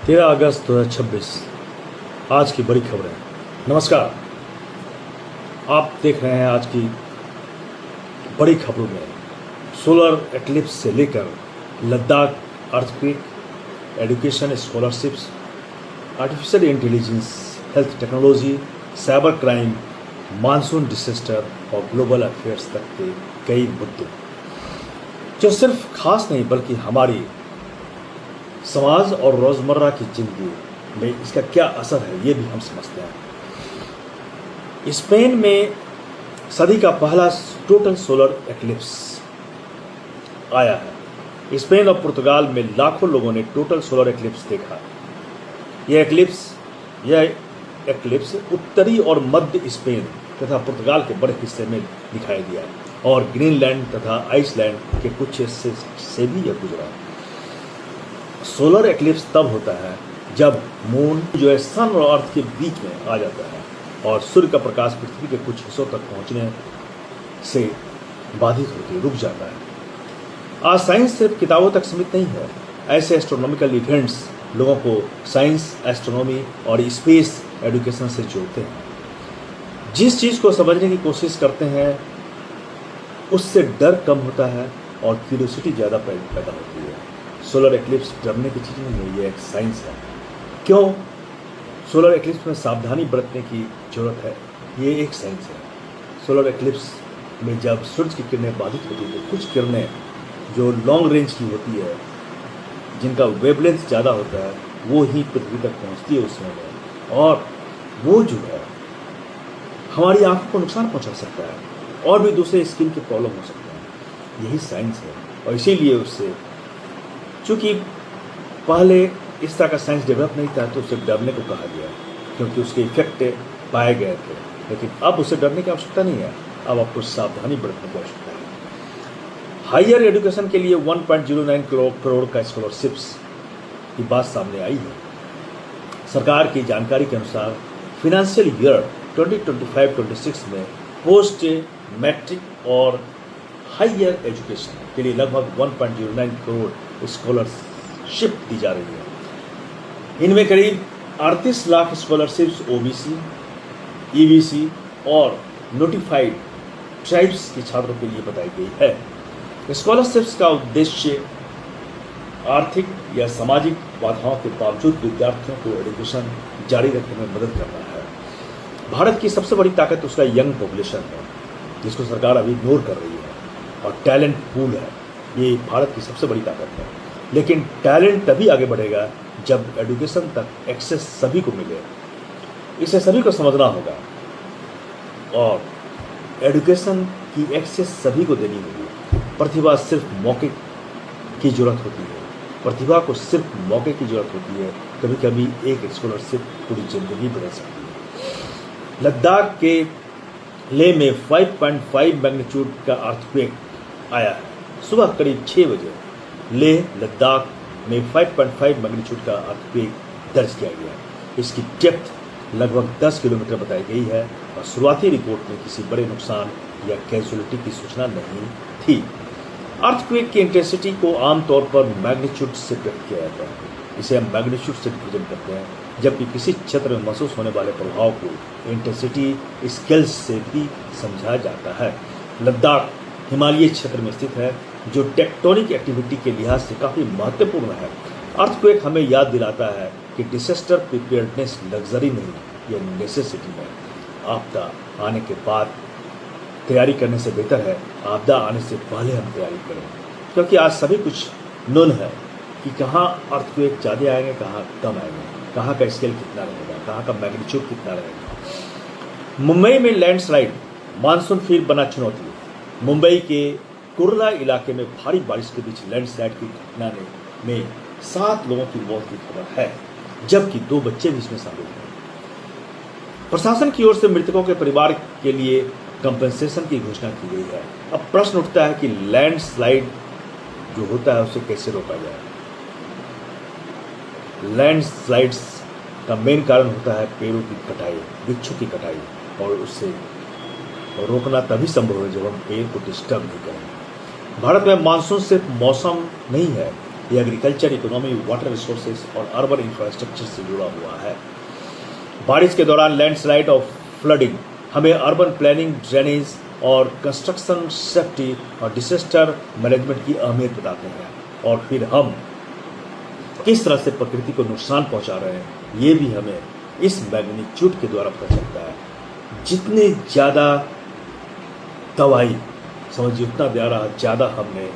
13 अगस्त 2026 आज की बड़ी खबरें। नमस्कार, आप देख रहे हैं आज की बड़ी खबरों में सोलर एक्लिप्स से लेकर Ladakh earthquake, education scholarships, artificial intelligence, health technology, cyber crime, monsoon disaster और ग्लोबल अफेयर्स तक के कई मुद्दे जो सिर्फ खास नहीं बल्कि हमारी समाज और रोज़मर्रा की ज़िंदगी में इसका क्या असर है ये भी हम समझते हैं। स्पेन में सदी का पहला टोटल सोलर एक्लिप्स आया है। स्पेन और पुर्तगाल में लाखों लोगों ने टोटल सोलर एक्लिप्स देखा। यह एक्लिप्स उत्तरी और मध्य स्पेन तथा पुर्तगाल के बड़े हिस्से में दिखाई दिया और ग्रीनलैंड तथा आइसलैंड के कुछ हिस्से से भी यह गुजरा। सोलर एक्लिप्स तब होता है जब मून जो है सन और अर्थ के बीच में आ जाता है और सूर्य का प्रकाश पृथ्वी के कुछ हिस्सों तक पहुंचने से बाधित होकर रुक जाता है। आज साइंस सिर्फ किताबों तक सीमित नहीं है। ऐसे एस्ट्रोनॉमिकल इवेंट्स लोगों को साइंस, एस्ट्रोनॉमी और स्पेस एजुकेशन से जोड़ते हैं। जिस चीज़ को समझने की कोशिश करते हैं उससे डर कम होता है और क्यूरियोसिटी ज़्यादा पैदा होती है। सोलर एक्लिप्स डरने की चीज़ नहीं है, ये एक साइंस है। क्यों सोलर एक्लिप्स में सावधानी बरतने की जरूरत है, ये एक साइंस है। सोलर एक्लिप्स में जब सूरज की किरणें बाधित होती है तो कुछ किरणें जो लॉन्ग रेंज की होती है, जिनका वेवलेंथ ज़्यादा होता है, वो ही पृथ्वी तक पहुँचती है उस समय में, और वो जो है हमारी आँखों को नुकसान पहुँचा सकता है और भी दूसरे स्किन के प्रॉब्लम हो सकते हैं। यही साइंस है और इसीलिए उससे, चूँकि पहले इस तरह का साइंस डेवलप नहीं था तो उसे डरने को कहा गया क्योंकि उसके इफेक्ट पाए गए थे। लेकिन अब उसे डरने की आवश्यकता नहीं है, अब आपको सावधानी बरतने की आवश्यकता है। हायर एजुकेशन के लिए 1.09 करोड़ का स्कॉलरशिप्स की बात सामने आई है। सरकार की जानकारी के अनुसार फिनेंशियल ईयर 2025-26 में पोस्ट मैट्रिक और हायर एजुकेशन के लिए लगभग 1.09 करोड़ स्कॉलरशिप दी जा रही है। इनमें करीब 38 लाख स्कॉलरशिप्स ओबीसी, ईबीसी और नोटिफाइड ट्राइब्स के छात्रों के लिए बताई गई है। स्कॉलरशिप्स का उद्देश्य आर्थिक या सामाजिक बाधाओं के बावजूद विद्यार्थियों को एजुकेशन जारी रखने में मदद करना है। भारत की सबसे बड़ी ताकत उसका यंग पॉपुलेशन है, जिसको सरकार अभी इग्नोर कर रही है, और टैलेंट पूल है। ये भारत की सबसे बड़ी ताकत है। लेकिन टैलेंट तभी आगे बढ़ेगा जब एजुकेशन तक एक्सेस सभी को मिले। इसे सभी को समझना होगा और एजुकेशन की एक्सेस सभी को देनी होगी। प्रतिभा सिर्फ मौके की ज़रूरत होती है, प्रतिभा को सिर्फ मौके की ज़रूरत होती है। कभी कभी एक स्कॉलरशिप पूरी ज़िंदगी बदल सकती है। लद्दाख के लेह में 5.5 मैग्नीट्यूड का अर्थक्वेक आया है। सुबह करीब 6 बजे लेह लद्दाख में 5.5 मैग्नीट्यूड का अर्थक्वेक दर्ज किया गया। इसकी डेप्थ लगभग 10 किलोमीटर बताई गई है और शुरुआती रिपोर्ट में किसी बड़े नुकसान या कैजुअलिटी की सूचना नहीं थी। अर्थक्वेक की इंटेंसिटी को आमतौर पर मैग्नीट्यूड से व्यक्त किया जाता है। इसे हम मैग्नीट्यूड से रिप्रेजेंट करते हैं, जबकि किसी क्षेत्र में महसूस होने वाले प्रभाव को इंटेंसिटी स्केल्स से भी समझा जाता है। लद्दाख हिमालयी क्षेत्र में स्थित है जो टेक्टोनिक एक्टिविटी के लिहाज से काफ़ी महत्वपूर्ण है। अर्थक्वेक हमें याद दिलाता है कि डिसास्टर प्रिपेयर्डनेस लग्जरी नहीं, यह नेसेसिटी है। आपदा आने के बाद तैयारी करने से बेहतर है आपदा आने से पहले हम तैयारी करें, क्योंकि आज सभी कुछ नून है कि कहाँ अर्थक्वेक ज़्यादा आएंगे, कहाँ कम आएंगे, कहाँ का स्केल कितना रहेगा, कहाँ का मैग्नीट्यूड कितना रहेगा। मुंबई में लैंडस्लाइड, मानसून फिर बना चुनौती। मुंबई के कुर्ला इलाके में भारी बारिश के बीच लैंडस्लाइड की घटना में 7 लोगों की मौत की खबर है, जबकि 2 बच्चे भी इसमें शामिल हैं। प्रशासन की ओर से मृतकों के परिवार के लिए कंपनसेशन की घोषणा की गई है। अब प्रश्न उठता है कि लैंडस्लाइड जो होता है उसे कैसे रोका जाए। लैंडस्लाइड्स का मेन कारण होता है पेड़ों की कटाई, वृक्षों की कटाई, और उससे रोकना तभी संभव है जब हम पेड़ को डिस्टर्ब नहीं करें। भारत में मानसून सिर्फ मौसम नहीं है, ये एग्रीकल्चर, इकोनॉमी, वाटर रिसोर्सेज और अर्बन इंफ्रास्ट्रक्चर से जुड़ा हुआ है। बारिश के दौरान लैंडस्लाइड और फ्लडिंग हमें अर्बन प्लानिंग, ड्रेनेज और कंस्ट्रक्शन सेफ्टी और डिजास्टर मैनेजमेंट की अहमियत बताते हैं। और फिर हम किस तरह से प्रकृति को नुकसान पहुंचा रहे हैं ये भी हमें इस मैग्नीट्यूड के द्वारा पता चलता है। जितनी ज़्यादा दवाई समझिए उतना ज़्यादा हमने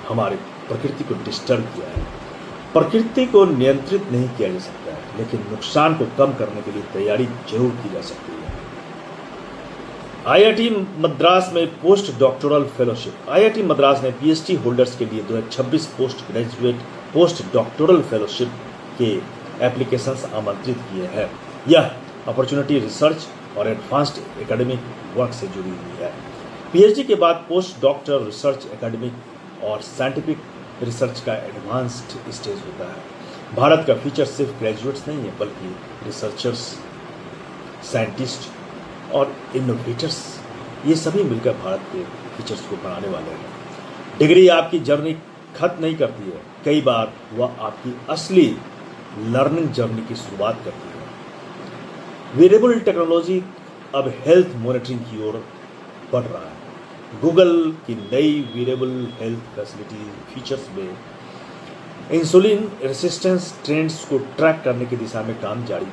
हमारी प्रकृति को डिस्टर्ब किया है। प्रकृति को नियंत्रित नहीं किया जा सकता है, लेकिन नुकसान को कम करने के लिए तैयारी जरूर की जा सकती है। आईआईटी मद्रास में post doctoral fellowship. IIT Madras ने पीएचडी होल्डर्स के लिए 2026 post graduate post doctoral fellowship के एप्लीकेशंस आमंत्रित किए हैं। यह अपॉर्चुनिटी रिसर्च और एडवांस्ड एकेडमिक वर्क से जुड़ी हुई है। पीएचडी के बाद पोस्ट डॉक्टरल रिसर्च एकेडमिक और साइंटिफिक रिसर्च का एडवांस्ड स्टेज होता है। भारत का फ्यूचर सिर्फ ग्रेजुएट्स नहीं है, बल्कि रिसर्चर्स, साइंटिस्ट और इनोवेटर्स, ये सभी मिलकर भारत के फ्यूचर्स को बनाने वाले हैं। डिग्री आपकी जर्नी खत्म नहीं करती है, कई बार वह आपकी असली लर्निंग जर्नी की शुरुआत करती है। वेरेबल टेक्नोलॉजी अब हेल्थ मॉनिटरिंग की ओर बढ़ रहा है। गूगल की नई वेरेबल हेल्थ फैसिलिटी फीचर्स में इंसुलिन रेसिस्टेंस ट्रेंड्स को ट्रैक करने की दिशा में काम जारी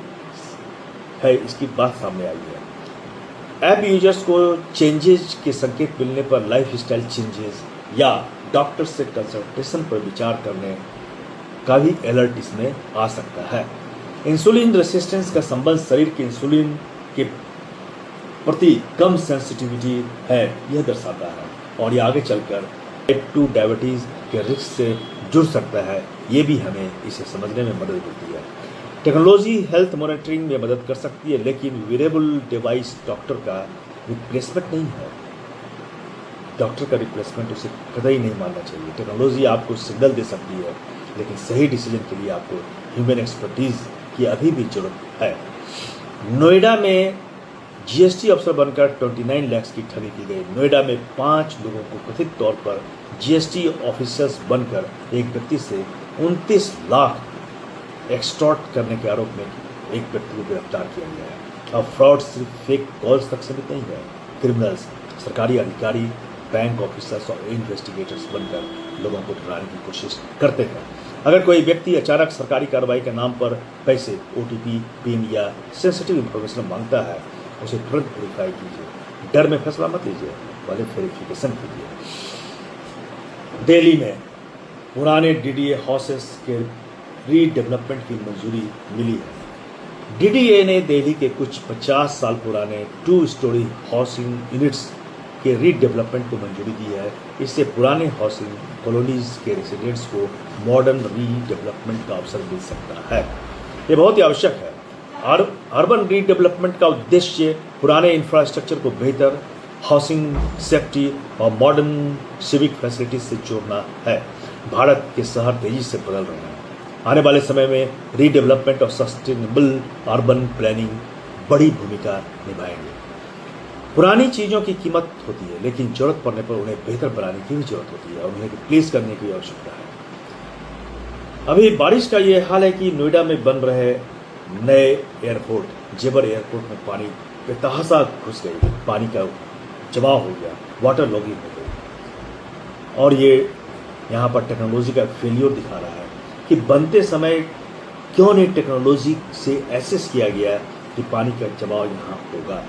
है, इसकी बात सामने आई है। ऐप यूजर्स को चेंजेस के संकेत मिलने पर लाइफस्टाइल चेंजेस या डॉक्टर से कंसल्टेशन पर विचार करने का भी अलर्ट इसमें आ सकता है। इंसुलिन रेसिस्टेंस का संबंध शरीर के इंसुलिन के प्रति कम सेंसिटिविटी है, यह दर्शाता है, और यह आगे चलकर टाइप 2 डायबिटीज़ के रिस्क से जुड़ सकता है। ये भी हमें इसे समझने में मदद मिलती है। टेक्नोलॉजी हेल्थ मॉनिटरिंग में मदद कर सकती है, लेकिन वेरेबल डिवाइस डॉक्टर का रिप्लेसमेंट नहीं है। डॉक्टर का रिप्लेसमेंट उसे कतई नहीं मानना चाहिए। टेक्नोलॉजी आपको सिग्नल दे सकती है, लेकिन सही डिसीजन के लिए आपको ह्यूमन एक्सपर्टीज की अभी भी जरूरत है। नोएडा में जीएसटी अफसर बनकर 29 लाख की ठगी की गई। नोएडा में 5 लोगों को कथित तौर पर जीएसटी ऑफिसर्स बनकर एक व्यक्ति से 29 लाख एक्सटॉर्ट करने के आरोप में एक व्यक्ति को गिरफ्तार किया गया है। अब फ्रॉड सिर्फ फेक कॉल्स तक सीमित नहीं है। क्रिमिनल्स, सरकारी अधिकारी, बैंक ऑफिसर्स और इन्वेस्टिगेटर्स बनकर लोगों को डराने की कोशिश करते हैं। अगर कोई व्यक्ति अचानक सरकारी कार्रवाई के नाम पर पैसे, ओटीपी, पिन या सेंसिटिव इंफॉर्मेशन मांगता है, उसे तुरंत वेरीफाई कीजिए। डर में फैसला मत लीजिए, पहले वेरिफिकेशन कीजिए। दिल्ली में पुराने डीडीए हाउसेस के रीडेवलपमेंट की मंजूरी मिली है। डीडीए ने दिल्ली के कुछ 50 साल पुराने 2 स्टोरी हाउसिंग यूनिट्स के रीडेवलपमेंट को मंजूरी दी है। इससे पुराने हाउसिंग कॉलोनीज के रेसिडेंट्स को मॉडर्न रीडेवलपमेंट का अवसर मिल सकता है। ये बहुत ही आवश्यक है। अर्बन रीडेवलपमेंट का उद्देश्य पुराने इंफ्रास्ट्रक्चर को बेहतर हाउसिंग, सेफ्टी और मॉडर्न सिविक फैसिलिटीज से जोड़ना है। भारत के शहर तेजी से बदल रहे हैं। आने वाले समय में रीडेवलपमेंट और सस्टेनेबल अर्बन प्लानिंग बड़ी भूमिका निभाएंगे। पुरानी चीज़ों की कीमत होती है, लेकिन जरूरत पड़ने पर उन्हें बेहतर बनाने की भी जरूरत होती है और उन्हें रिप्लेस करने की आवश्यकता है। अभी बारिश का ये हाल है कि नोएडा में बन रहे नए एयरपोर्ट, जेबर एयरपोर्ट में पानी बेतहाशा घुस गई, पानी का जमाव हो गया, वाटर लॉगिंग हो गई। और ये यहाँ पर टेक्नोलॉजी का फेलियर दिखा रहा है कि बनते समय क्यों नहीं टेक्नोलॉजी से एसेस किया गया कि पानी का जमाव यहाँ होगा।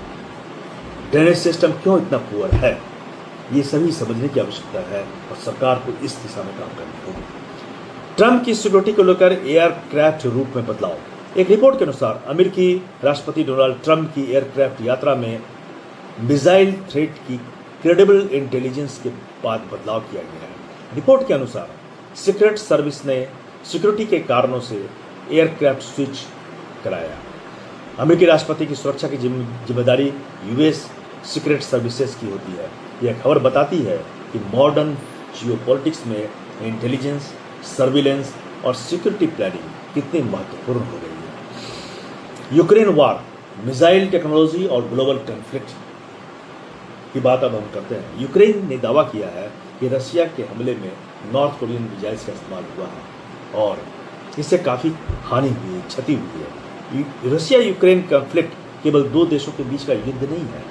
ड्रेनेज सिस्टम क्यों इतना पुअर है, ये सभी समझने की आवश्यकता है और सरकार को इस दिशा में काम करनी होगी। ट्रंप की सिक्योरिटी को लेकर एयरक्राफ्ट रूट में बदलाव। एक रिपोर्ट के अनुसार अमेरिकी राष्ट्रपति डोनाल्ड ट्रंप की एयरक्राफ्ट यात्रा में मिसाइल थ्रेट की क्रेडिबल इंटेलिजेंस के बाद बदलाव किया गया है। रिपोर्ट के अनुसार सीक्रेट सर्विस ने सिक्योरिटी के कारणों से एयरक्राफ्ट स्विच कराया। अमेरिकी राष्ट्रपति की सुरक्षा की जिम्मेदारी यूएस सीक्रेट सर्विसेज की होती है। यह खबर बताती है कि मॉडर्न जियोपॉलिटिक्स में इंटेलिजेंस, सर्विलेंस और सिक्योरिटी प्लानिंग कितनी महत्वपूर्ण हो गई है। यूक्रेन वार, मिसाइल टेक्नोलॉजी और ग्लोबल कॉन्फ्लिक्ट, की बात अब हम करते हैं। यूक्रेन ने दावा किया है कि रशिया के हमले में नॉर्थ कोरियन मिसाइल्स का इस्तेमाल हुआ है और इससे काफ़ी हानि हुई है, क्षति हुई है। रशिया यूक्रेन कॉन्फ्लिक्ट केवल दो देशों के बीच का युद्ध नहीं है,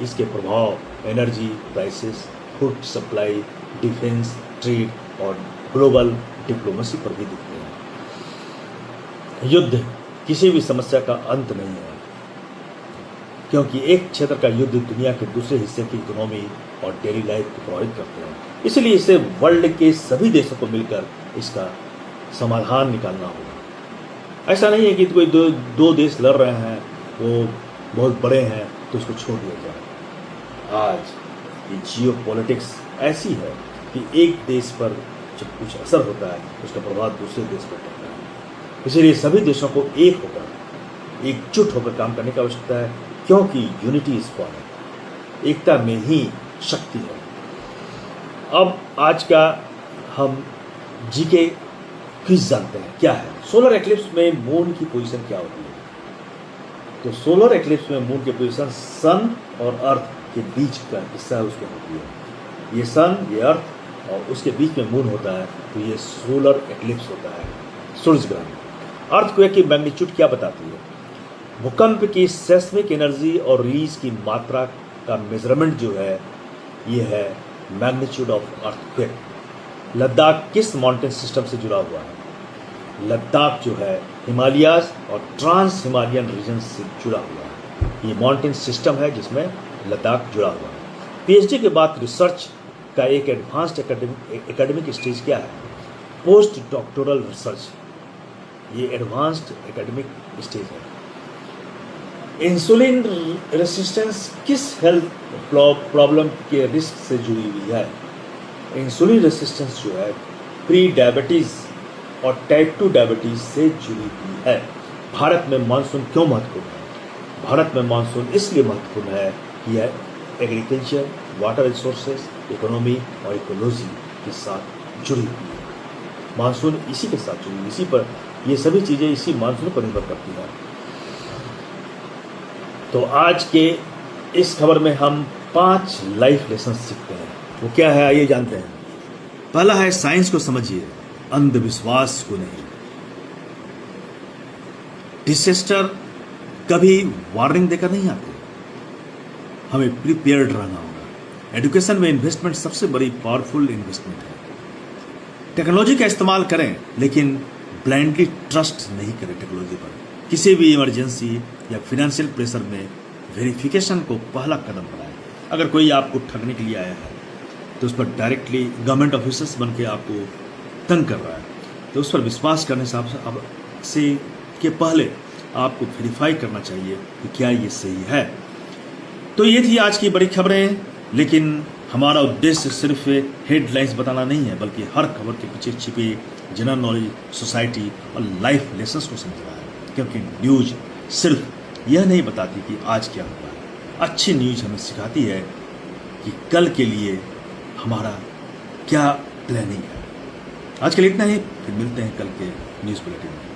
इसके प्रभाव energy prices, food supply, defence, trade और ग्लोबल डिप्लोमेसी पर भी दिखते हैं। युद्ध किसी भी समस्या का अंत नहीं है, क्योंकि एक क्षेत्र का युद्ध दुनिया के दूसरे हिस्से की इकोनॉमी और डेली लाइफ को प्रभावित करते हैं। इसलिए इसे वर्ल्ड के सभी देशों को मिलकर इसका समाधान निकालना होगा। ऐसा नहीं है कि कोई दो देश लड़ रहे हैं, वो बहुत बड़े हैं तो उसको छोड़ दिया जाए। आज ये जियो पॉलिटिक्स ऐसी है कि एक देश पर जब कुछ असर होता है उसका प्रभाव दूसरे देश पर पड़ता है। इसीलिए सभी देशों को एक होकर, एकजुट होकर काम करने की आवश्यकता है, क्योंकि यूनिटी इज पावर, एकता में ही शक्ति है। अब आज का हम जीके क्विज जानते हैं क्या है। सोलर एक्लिप्स में मून की पोजीशन क्या होती है? तो सोलर एक्लिप्स में मून की पोजीशन सन और अर्थ के बीच का हिस्सा उसमें होती है। ये सन, ये अर्थ और उसके बीच में मून होता है, तो ये सोलर एक्लिप्स होता है, सूर्य ग्रहण। अर्थक्वेक की मैग्नीट्यूड क्या बताती है? भूकंप की सेस्मिक एनर्जी और रिलीज की मात्रा का मेजरमेंट जो है ये है मैग्नीट्यूड ऑफ अर्थक्वेक। लद्दाख किस माउंटेन सिस्टम से जुड़ा हुआ है? लद्दाख जो है हिमालयाज और ट्रांस हिमालयन रीजन से जुड़ा हुआ है। ये माउंटेन सिस्टम है जिसमें लद्दाख जुड़ा हुआ है। पीएचडी के बाद रिसर्च का एक एडवांस्ड एकेडमिक स्टेज क्या है? पोस्ट डॉक्टोरल रिसर्च, ये एडवांस्ड एकेडमिक स्टेज है। इंसुलिन रेसिस्टेंस किस हेल्थ प्रॉब्लम के रिस्क से जुड़ी हुई है? इंसुलिन रेसिस्टेंस जो है प्री डायबिटीज़ और टाइप 2 डायबिटीज़ से जुड़ी हुई है। भारत में मानसून क्यों महत्वपूर्ण है? भारत में मानसून इसलिए महत्वपूर्ण है कि यह एग्रीकल्चर, वाटर रिसोर्सेज, इकोनॉमी और इकोलॉजी के साथ जुड़ी हुई है। मानसून इसी के साथ जुड़ी, इसी पर, ये सभी चीज़ें इसी मानसून पर निर्भर करती हैं। तो आज के इस खबर में हम 5 लाइफ लेसन सीखते हैं। वो क्या है आइए जानते हैं। पहला है साइंस को समझिए, अंधविश्वास को नहीं। डिसेस्टर कभी वार्निंग देकर नहीं आते, हमें प्रिपेयर्ड रहना होगा। एजुकेशन में इन्वेस्टमेंट सबसे बड़ी पावरफुल इन्वेस्टमेंट है। टेक्नोलॉजी का इस्तेमाल करें लेकिन ब्लाइंडली ट्रस्ट नहीं करें टेक्नोलॉजी पर। किसी भी इमरजेंसी या फिनेंशियल प्रेशर में वेरिफिकेशन को पहला कदम बनाएं। अगर कोई आपको ठगने के लिए आया है तो उस पर डायरेक्टली गवर्नमेंट ऑफिसर्स बन के आपको तंग कर रहा है तो उस पर विश्वास करने से के पहले आपको वेरीफाई करना चाहिए कि क्या ये सही है। तो ये थी आज की बड़ी खबरें, लेकिन हमारा उद्देश्य सिर्फ हेडलाइंस बताना नहीं है, बल्कि हर खबर के पीछे छिपे जनरल नॉलेज, सोसाइटी और लाइफ लेसन्स को समझना है। क्योंकि न्यूज सिर्फ यह नहीं बताती कि आज क्या हुआ है, अच्छी न्यूज हमें सिखाती है कि कल के लिए हमारा क्या प्लानिंग है। आज के लिए इतना ही, फिर मिलते हैं कल के न्यूज़ बुलेटिन में।